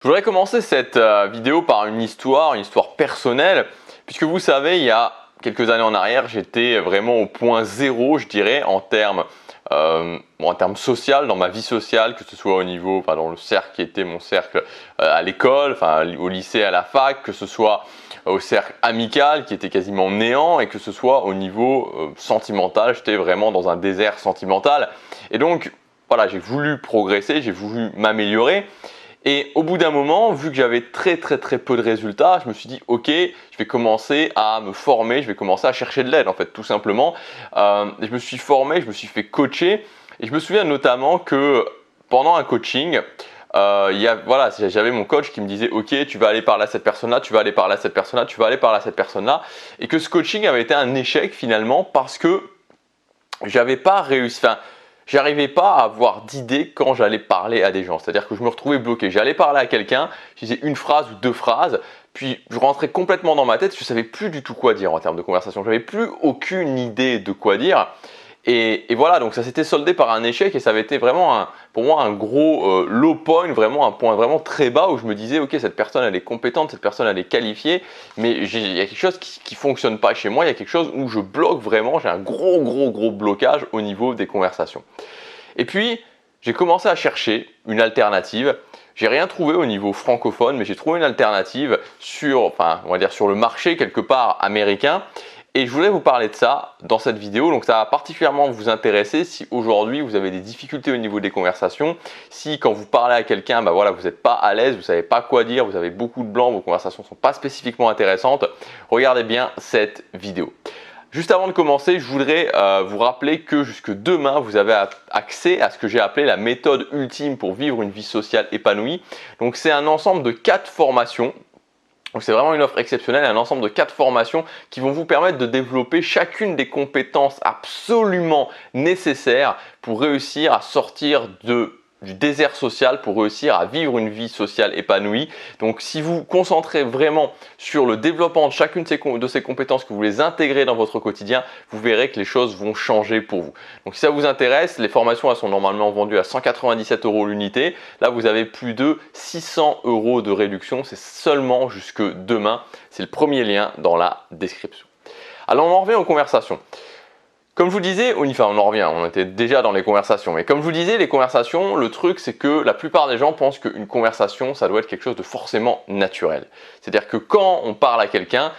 Je voudrais commencer cette vidéo par une histoire personnelle, puisque vous savez, il y a quelques années en arrière, j'étais vraiment au point zéro, je dirais, en termes social, dans ma vie sociale, que ce soit au niveau, dans le cercle qui était mon cercle à l'école, au lycée, à la fac, que ce soit au cercle amical qui était quasiment néant, et que ce soit au niveau sentimental, j'étais vraiment dans un désert sentimental. Et donc, voilà, j'ai voulu progresser, j'ai voulu m'améliorer. Et au bout d'un moment, vu que j'avais très peu de résultats, je me suis dit ok, je vais commencer à me former, je vais commencer à chercher de l'aide en fait, tout simplement. Je me suis formé, je me suis fait coacher et je me souviens notamment que pendant un coaching, j'avais mon coach qui me disait ok, tu vas aller parler à cette personne-là, tu vas aller parler à cette personne-là, tu vas aller parler à cette personne-là, et que ce coaching avait été un échec finalement parce que j'avais pas réussi. J'arrivais pas à avoir d'idées quand j'allais parler à des gens. C'est-à-dire que je me retrouvais bloqué. J'allais parler à quelqu'un, je disais une phrase ou deux phrases, puis je rentrais complètement dans ma tête, je ne savais plus du tout quoi dire en termes de conversation. Je n'avais plus aucune idée de quoi dire. Et voilà, donc ça s'était soldé par un échec et ça avait été vraiment pour moi un gros low point, vraiment un point vraiment très bas où je me disais ok, cette personne elle est compétente, cette personne elle est qualifiée, mais il y a quelque chose qui fonctionne pas chez moi, il y a quelque chose où je bloque vraiment, j'ai un gros blocage au niveau des conversations. Et puis j'ai commencé à chercher une alternative. J'ai rien trouvé au niveau francophone, mais j'ai trouvé une alternative sur le marché quelque part américain. Et je voulais vous parler de ça dans cette vidéo, donc ça va particulièrement vous intéresser si aujourd'hui vous avez des difficultés au niveau des conversations, si quand vous parlez à quelqu'un, vous n'êtes pas à l'aise, vous ne savez pas quoi dire, vous avez beaucoup de blanc, vos conversations ne sont pas spécifiquement intéressantes, regardez bien cette vidéo. Juste avant de commencer, je voudrais vous rappeler que jusque demain, vous avez accès à ce que j'ai appelé la méthode ultime pour vivre une vie sociale épanouie. Donc c'est un ensemble de 4 formations. Donc c'est vraiment une offre exceptionnelle, un ensemble de 4 formations qui vont vous permettre de développer chacune des compétences absolument nécessaires pour réussir à sortir du désert social, pour réussir à vivre une vie sociale épanouie. Donc si vous concentrez vraiment sur le développement de chacune de ces compétences, que vous les intégrez dans votre quotidien, vous verrez que les choses vont changer pour vous. Donc si ça vous intéresse, les formations elles sont normalement vendues à 197 € l'unité. Là vous avez plus de 600 € de réduction, c'est seulement jusque demain. C'est le premier lien dans la description. Alors on en revient aux conversations. Comme je vous disais, on était déjà dans les conversations, mais comme je vous disais, les conversations, le truc c'est que la plupart des gens pensent qu'une conversation, ça doit être quelque chose de forcément naturel. C'est-à-dire que quand on parle à quelqu'un,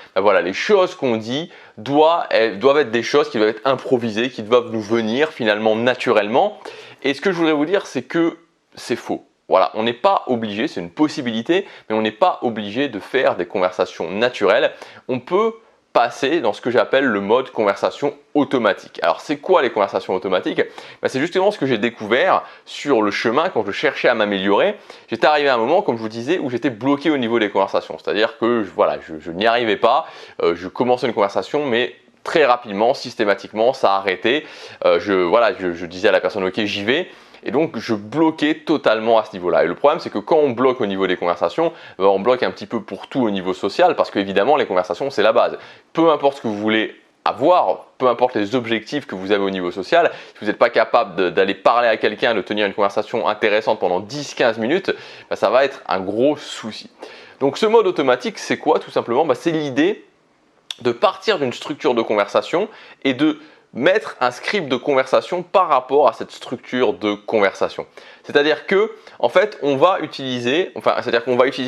les choses qu'on dit doivent être des choses qui doivent être improvisées, qui doivent nous venir finalement naturellement. Et ce que je voudrais vous dire, c'est que c'est faux. Voilà, on n'est pas obligé, c'est une possibilité, mais on n'est pas obligé de faire des conversations naturelles. On peut passer dans ce que j'appelle le mode conversation automatique. Alors c'est quoi les conversations automatiques? C'est justement ce que j'ai découvert sur le chemin quand je cherchais à m'améliorer. J'étais arrivé à un moment, comme je vous disais, où j'étais bloqué au niveau des conversations. C'est-à-dire que je n'y arrivais pas, je commençais une conversation mais très rapidement, systématiquement, ça arrêtait. Je disais à la personne ok, j'y vais. Et donc je bloquais totalement à ce niveau-là. Et le problème c'est que quand on bloque au niveau des conversations, on bloque un petit peu pour tout au niveau social, parce qu'évidemment les conversations c'est la base. Peu importe ce que vous voulez avoir, peu importe les objectifs que vous avez au niveau social, si vous n'êtes pas capable d'aller parler à quelqu'un, de tenir une conversation intéressante pendant 10-15 minutes, ça va être un gros souci. Donc ce mode automatique c'est quoi? Tout simplement, c'est l'idée de partir d'une structure de conversation et de mettre un script de conversation par rapport à cette structure de conversation. C'est-à-dire que, en fait, on va utiliser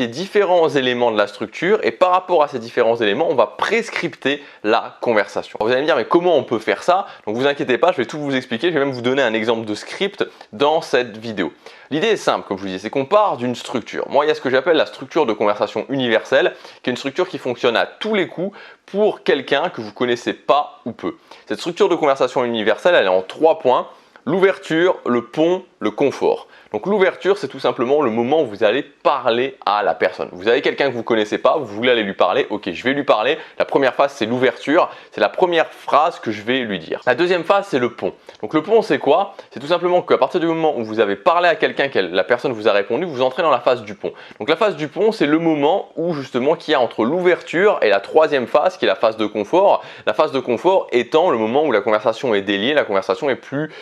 différents éléments de la structure et par rapport à ces différents éléments, on va prescripter la conversation. Vous allez me dire, mais comment on peut faire ça? Donc, vous inquiétez pas, je vais tout vous expliquer. Je vais même vous donner un exemple de script dans cette vidéo. L'idée est simple, comme je vous disais, c'est qu'on part d'une structure. Moi, il y a ce que j'appelle la structure de conversation universelle, qui est une structure qui fonctionne à tous les coups pour quelqu'un que vous ne connaissez pas ou peu. Cette structure de conversation universelle, elle est en 3 points. L'ouverture, le pont, le confort. Donc l'ouverture, c'est tout simplement le moment où vous allez parler à la personne. Vous avez quelqu'un que vous ne connaissez pas, vous voulez aller lui parler, ok, je vais lui parler. La première phase, c'est l'ouverture, c'est la première phrase que je vais lui dire. La deuxième phase, c'est le pont. Donc le pont, c'est quoi? C'est tout simplement qu'à partir du moment où vous avez parlé à quelqu'un, la personne vous a répondu, vous entrez dans la phase du pont. Donc la phase du pont, c'est le moment où justement qu'il y a entre l'ouverture et la troisième phase, qui est la phase de confort. La phase de confort étant le moment où la conversation est déliée, la conversation est plus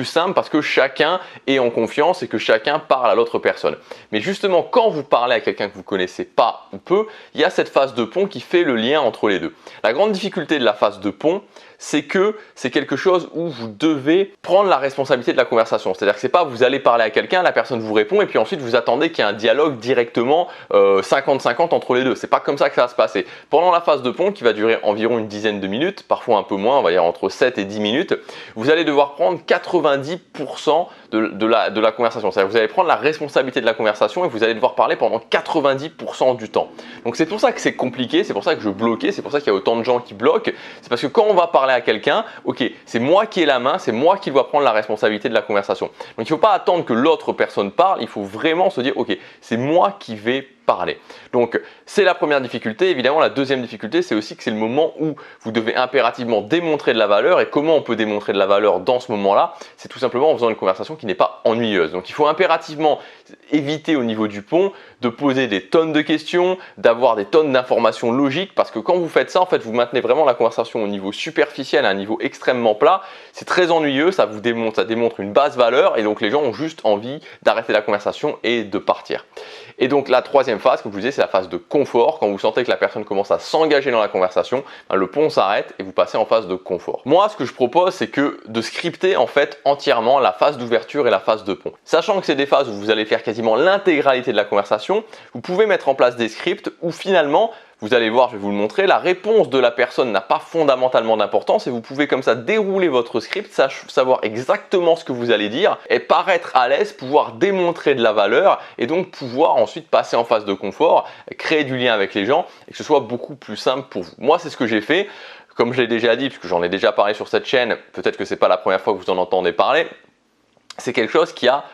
simple parce que chacun est en confiance et que chacun parle à l'autre personne. Mais justement, quand vous parlez à quelqu'un que vous ne connaissez pas ou peu, il y a cette phase de pont qui fait le lien entre les deux. La grande difficulté de la phase de pont, c'est que c'est quelque chose où vous devez prendre la responsabilité de la conversation. C'est-à-dire que c'est pas vous allez parler à quelqu'un, la personne vous répond et puis ensuite vous attendez qu'il y ait un dialogue directement 50-50 entre les deux. C'est pas comme ça que ça va se passer. Pendant la phase de pont qui va durer environ une dizaine de minutes, parfois un peu moins, on va dire entre 7 et 10 minutes, vous allez devoir prendre 90% de la conversation. C'est-à-dire que vous allez prendre la responsabilité de la conversation et vous allez devoir parler pendant 90% du temps. Donc c'est pour ça que c'est compliqué, c'est pour ça que je bloquais, c'est pour ça qu'il y a autant de gens qui bloquent. C'est parce que quand on va parler à quelqu'un, ok, c'est moi qui ai la main, c'est moi qui dois prendre la responsabilité de la conversation. Donc il ne faut pas attendre que l'autre personne parle, il faut vraiment se dire, ok, c'est moi qui vais parler. Donc c'est la première difficulté. Évidemment, la deuxième difficulté, c'est aussi que c'est le moment où vous devez impérativement démontrer de la valeur. Et comment on peut démontrer de la valeur dans ce moment-là? C'est tout simplement en faisant une conversation qui n'est pas ennuyeuse. Donc il faut impérativement éviter au niveau du pont de poser des tonnes de questions, d'avoir des tonnes d'informations logiques, parce que quand vous faites ça, en fait, vous maintenez vraiment la conversation au niveau superficiel, à un niveau extrêmement plat. C'est très ennuyeux, ça démontre une basse valeur, et donc les gens ont juste envie d'arrêter la conversation et de partir. Et donc la troisième phase, comme je vous disais, c'est la phase de confort. Quand vous sentez que la personne commence à s'engager dans la conversation, le pont s'arrête et vous passez en phase de confort. Moi, ce que je propose, c'est que de scripter en fait entièrement la phase d'ouverture et la phase de pont. Sachant que c'est des phases où vous allez faire quasiment l'intégralité de la conversation, vous pouvez mettre en place des scripts où finalement, vous allez voir, je vais vous le montrer, la réponse de la personne n'a pas fondamentalement d'importance et vous pouvez comme ça dérouler votre script, savoir exactement ce que vous allez dire et paraître à l'aise, pouvoir démontrer de la valeur et donc pouvoir ensuite passer en phase de confort, créer du lien avec les gens et que ce soit beaucoup plus simple pour vous. Moi, c'est ce que j'ai fait. Comme je l'ai déjà dit, puisque j'en ai déjà parlé sur cette chaîne, peut-être que ce n'est pas la première fois que vous en entendez parler, c'est quelque chose qui a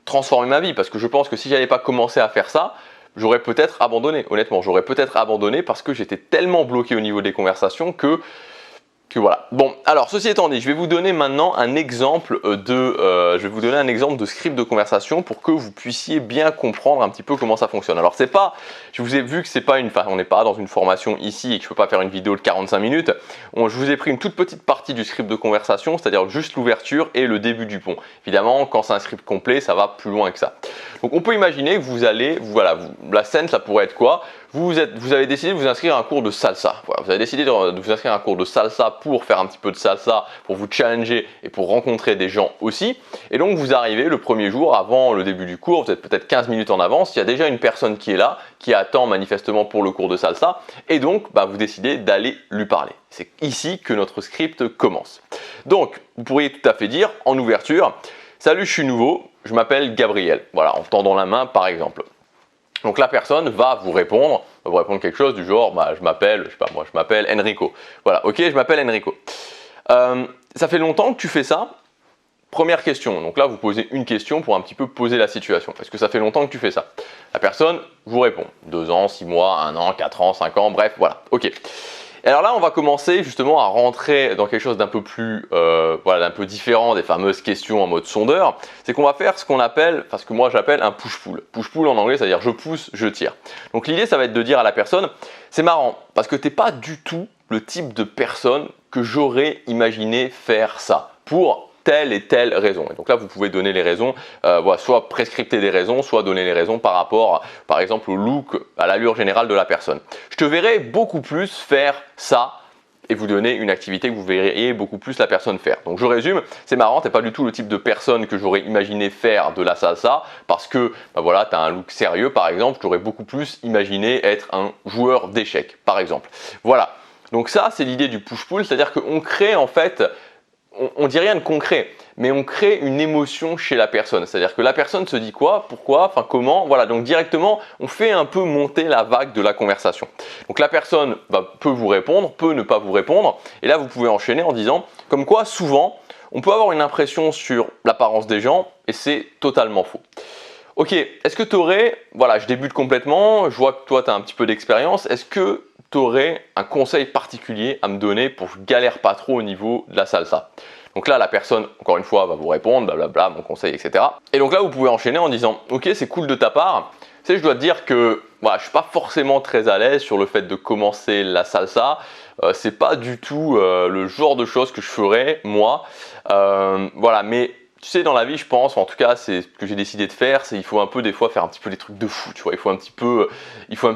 transformé ma vie parce que je pense que si j'avais pas commencé à faire ça, j'aurais peut-être abandonné. Honnêtement, j'aurais peut-être abandonné parce que j'étais tellement bloqué au niveau des conversations que voilà. Bon, alors ceci étant dit, je vais vous donner maintenant un exemple de script de conversation pour que vous puissiez bien comprendre un petit peu comment ça fonctionne. Alors c'est pas, je vous ai vu que c'est pas on n'est pas dans une formation ici et que je peux pas faire une vidéo de 45 minutes. Je vous ai pris une toute petite partie du script de conversation, c'est-à-dire juste l'ouverture et le début du pont. Évidemment, quand c'est un script complet, ça va plus loin que ça. Donc on peut imaginer que vous allez, la scène, ça pourrait être quoi? Vous avez décidé de vous inscrire à un cours de salsa. Voilà, vous avez décidé de vous inscrire à un cours de salsa pour faire un petit peu de salsa, pour vous challenger et pour rencontrer des gens aussi. Et donc vous arrivez le premier jour avant le début du cours, vous êtes peut-être 15 minutes en avance, il y a déjà une personne qui est là, qui attend manifestement pour le cours de salsa. Et donc vous décidez d'aller lui parler. C'est ici que notre script commence. Donc vous pourriez tout à fait dire en ouverture, salut, je suis nouveau, je m'appelle Gabriel. Voilà, en tendant la main par exemple. Donc la personne va vous répondre quelque chose du genre, je m'appelle Enrico. Voilà, ok, je m'appelle Enrico. Ça fait longtemps que tu fais ça? Première question, donc là vous posez une question pour un petit peu poser la situation. Est-ce que ça fait longtemps que tu fais ça? La personne vous répond, 2 ans, 6 mois, 1 an, 4 ans, 5 ans, bref, voilà, ok. Et alors là, on va commencer justement à rentrer dans quelque chose d'un peu plus, d'un peu différent des fameuses questions en mode sondeur. C'est qu'on va faire ce qu'on appelle, ce que moi j'appelle un push-pull. Push-pull en anglais, c'est-à-dire je pousse, je tire. Donc l'idée, ça va être de dire à la personne, c'est marrant, parce que t'es pas du tout le type de personne que j'aurais imaginé faire ça pour telle et telle raison. Et donc là, vous pouvez donner les raisons, soit prescripter des raisons, soit donner les raisons par rapport, par exemple, au look, à l'allure générale de la personne. Je te verrai beaucoup plus faire ça et vous donner une activité que vous verriez beaucoup plus la personne faire. Donc je résume, c'est marrant, tu n'es pas du tout le type de personne que j'aurais imaginé faire de la salsa parce que tu as un look sérieux par exemple, j'aurais beaucoup plus imaginé être un joueur d'échecs par exemple. Voilà, donc ça c'est l'idée du push-pull, c'est-à-dire qu'on crée en fait, on dit rien de concret, mais on crée une émotion chez la personne. C'est-à-dire que la personne se dit quoi, pourquoi, comment, voilà. Donc directement, on fait un peu monter la vague de la conversation. Donc la personne peut vous répondre, peut ne pas vous répondre. Et là, vous pouvez enchaîner en disant, comme quoi souvent, on peut avoir une impression sur l'apparence des gens et c'est totalement faux. Ok, est-ce que tu aurais, je débute complètement, je vois que toi, tu as un petit peu d'expérience. Est-ce que tu aurais un conseil particulier à me donner pour que je galère pas trop au niveau de la salsa? Donc là, la personne, encore une fois, va vous répondre, blablabla, mon conseil, etc. Et donc là, vous pouvez enchaîner en disant, ok, c'est cool de ta part. Tu sais, je dois te dire que je suis pas forcément très à l'aise sur le fait de commencer la salsa. C'est pas du tout le genre de choses que je ferais moi. Mais Tu sais, dans la vie, je pense, en tout cas, c'est ce que j'ai décidé de faire, c'est il faut un peu des fois faire un petit peu des trucs de fou, tu vois. Il faut un petit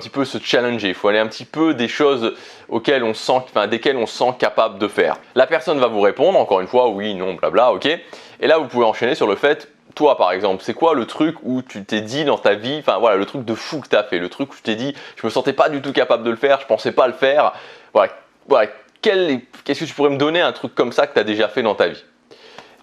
peu se challenger, il faut aller un petit peu des choses desquelles on se sent capable de faire. La personne va vous répondre, encore une fois, oui, non, blabla, ok. Et là, vous pouvez enchaîner sur le fait, toi par exemple, c'est quoi le truc où tu t'es dit dans ta vie, enfin voilà, le truc de fou que tu as fait, le truc où tu t'es dit, je me sentais pas du tout capable de le faire, je pensais pas le faire, voilà, qu'est-ce que tu pourrais me donner un truc comme ça que tu as déjà fait dans ta vie?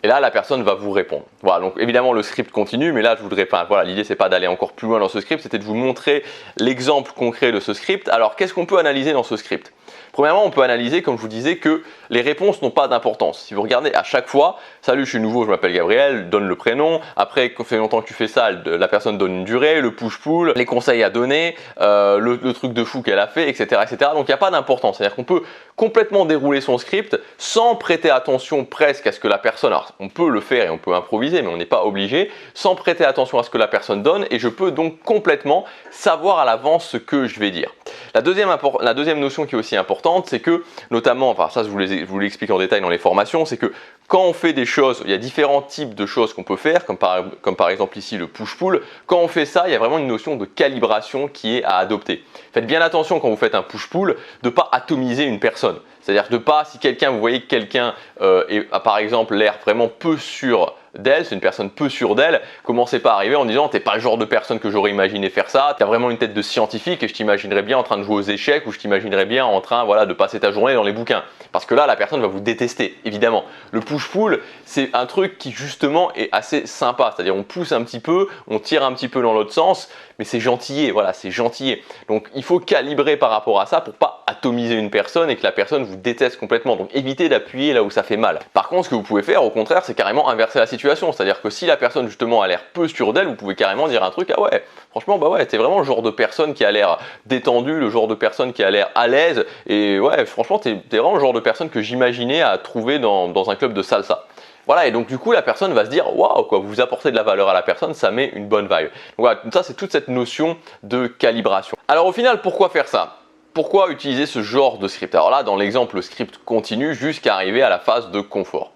Et là, la personne va vous répondre. Voilà, donc évidemment, le script continue, mais là, je voudrais pas. Voilà, l'idée, c'est pas d'aller encore plus loin dans ce script, c'était de vous montrer l'exemple concret de ce script. Alors, qu'est-ce qu'on peut analyser dans ce script? Premièrement, on peut analyser, comme je vous disais, que les réponses n'ont pas d'importance. Si vous regardez à chaque fois, salut, je suis nouveau, je m'appelle Gabriel, donne le prénom. Après, quand ça fait longtemps que tu fais ça, la personne donne une durée, le push-pull, les conseils à donner, le truc de fou qu'elle a fait, etc., etc. Donc, il n'y a pas d'importance. C'est-à-dire qu'on peut complètement dérouler son script sans prêter attention presque à ce que la personne. Alors, on peut le faire et on peut improviser, mais on n'est pas obligé, sans prêter attention à ce que la personne donne. Et je peux donc complètement savoir à l'avance ce que je vais dire. La deuxième notion qui est aussi importante, c'est que, notamment, enfin ça je vous l'explique en détail dans les formations, c'est que quand on fait des choses, il y a différents types de choses qu'on peut faire, comme par exemple ici le push-pull. Quand on fait ça, il y a vraiment une notion de calibration qui est à adopter. Faites bien attention quand vous faites un push-pull de ne pas atomiser une personne. C'est-à-dire de pas, si vous voyez que quelqu'un a par exemple l'air vraiment peu sûr d'elle, c'est une personne peu sûre d'elle, commencez pas à arriver en disant t'es pas le genre de personne que j'aurais imaginé faire ça, t'as vraiment une tête de scientifique et je t'imaginerais bien en train de jouer aux échecs ou je t'imaginerais bien en train de passer ta journée dans les bouquins. Parce que là, la personne va vous détester, évidemment. Le push-pull, c'est un truc qui justement est assez sympa, c'est-à-dire on pousse un petit peu, on tire un petit peu dans l'autre sens, mais c'est gentillé, voilà, c'est gentillé. Donc il faut calibrer par rapport à ça pour pas atomiser une personne et que la personne vous déteste complètement. Donc évitez d'appuyer là où ça fait mal. Par contre, ce que vous pouvez faire, au contraire, c'est carrément inverser la situation. C'est-à-dire que si la personne justement a l'air peu sûre d'elle, vous pouvez carrément dire un truc, ah ouais, franchement, bah ouais, t'es vraiment le genre de personne qui a l'air détendu, le genre de personne qui a l'air à l'aise. Et ouais, franchement, t'es vraiment le genre de personne que j'imaginais à trouver dans un club de salsa. Voilà, et donc du coup, la personne va se dire, waouh, quoi, vous apportez de la valeur à la personne, ça met une bonne vibe. Donc voilà, ça c'est toute cette notion de calibration. Alors au final, pourquoi faire ça? Pourquoi utiliser ce genre de script? Alors là, dans l'exemple, le script continue jusqu'à arriver à la phase de confort.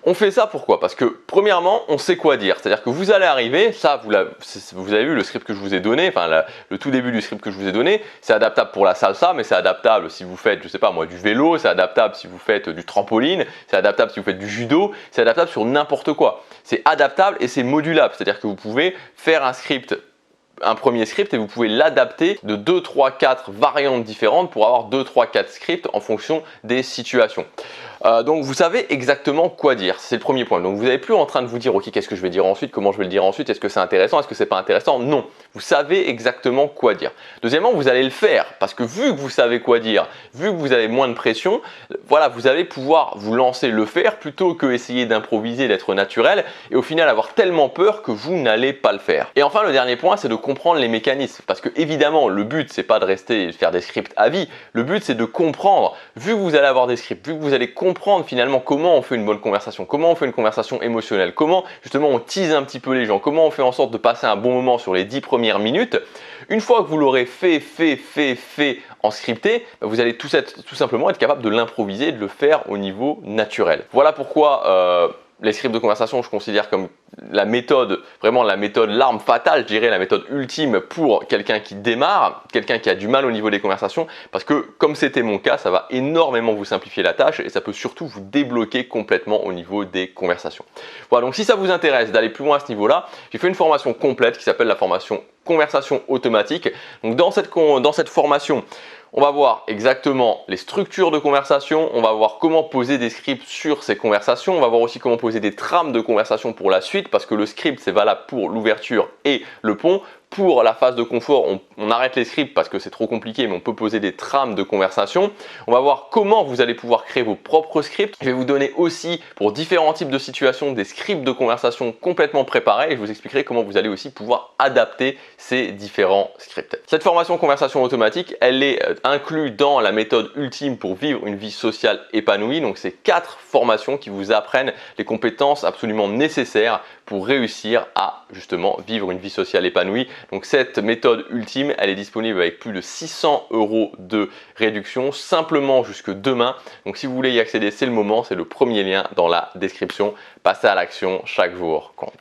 On fait ça pourquoi? Parce que premièrement, on sait quoi dire. C'est-à-dire que vous allez arriver, ça vous avez vu le script que je vous ai donné, enfin le tout début du script que je vous ai donné, c'est adaptable pour la salsa, mais c'est adaptable si vous faites, je sais pas moi, du vélo, c'est adaptable si vous faites du trampoline, c'est adaptable si vous faites du judo, c'est adaptable sur n'importe quoi. C'est adaptable et c'est modulable, c'est-à-dire que vous pouvez faire un premier script et vous pouvez l'adapter de 2, 3, 4 variantes différentes pour avoir 2, 3, 4 scripts en fonction des situations. Donc vous savez exactement quoi dire, c'est le premier point. Donc vous n'êtes plus en train de vous dire ok, qu'est-ce que je vais dire ensuite, comment je vais le dire ensuite, est-ce que c'est intéressant, est-ce que c'est pas intéressant? Non, vous savez exactement quoi dire. Deuxièmement, vous allez le faire parce que vu que vous savez quoi dire, vu que vous avez moins de pression, voilà, vous allez pouvoir vous lancer le faire plutôt que essayer d'improviser, d'être naturel et au final avoir tellement peur que vous n'allez pas le faire. Et enfin, le dernier point, c'est de comprendre les mécanismes parce que évidemment, le but c'est pas de rester et de faire des scripts à vie, le but c'est de comprendre, vu que vous allez avoir des scripts, vu que vous allez comprendre finalement comment on fait une bonne conversation, comment on fait une conversation émotionnelle, comment justement on tease un petit peu les gens, comment on fait en sorte de passer un bon moment sur les 10 premières minutes. Une fois que vous l'aurez fait en scripté, vous allez tout simplement être capable de l'improviser, de le faire au niveau naturel. Voilà pourquoi les scripts de conversation, je considère comme la méthode, vraiment la méthode, l'arme fatale, je dirais, la méthode ultime pour quelqu'un qui démarre, quelqu'un qui a du mal au niveau des conversations, parce que comme c'était mon cas, ça va énormément vous simplifier la tâche et ça peut surtout vous débloquer complètement au niveau des conversations. Voilà, donc si ça vous intéresse d'aller plus loin à ce niveau-là, j'ai fait une formation complète qui s'appelle la formation conversation automatique. Donc dans cette formation, on va voir exactement les structures de conversation, on va voir comment poser des scripts sur ces conversations, on va voir aussi comment poser des trames de conversation pour la suite parce que le script c'est valable pour l'ouverture et le pont. Pour la phase de confort, on arrête les scripts parce que c'est trop compliqué, mais on peut poser des trames de conversation. On va voir comment vous allez pouvoir créer vos propres scripts. Je vais vous donner aussi, pour différents types de situations, des scripts de conversation complètement préparés et je vous expliquerai comment vous allez aussi pouvoir adapter ces différents scripts. Cette formation conversation automatique, elle est inclue dans la méthode ultime pour vivre une vie sociale épanouie. Donc, c'est 4 formations qui vous apprennent les compétences absolument nécessaires pour réussir à justement vivre une vie sociale épanouie. Donc cette méthode ultime, elle est disponible avec plus de 600 € de réduction simplement jusque demain. Donc si vous voulez y accéder, c'est le moment, c'est le premier lien dans la description. Passez à l'action, chaque jour compte.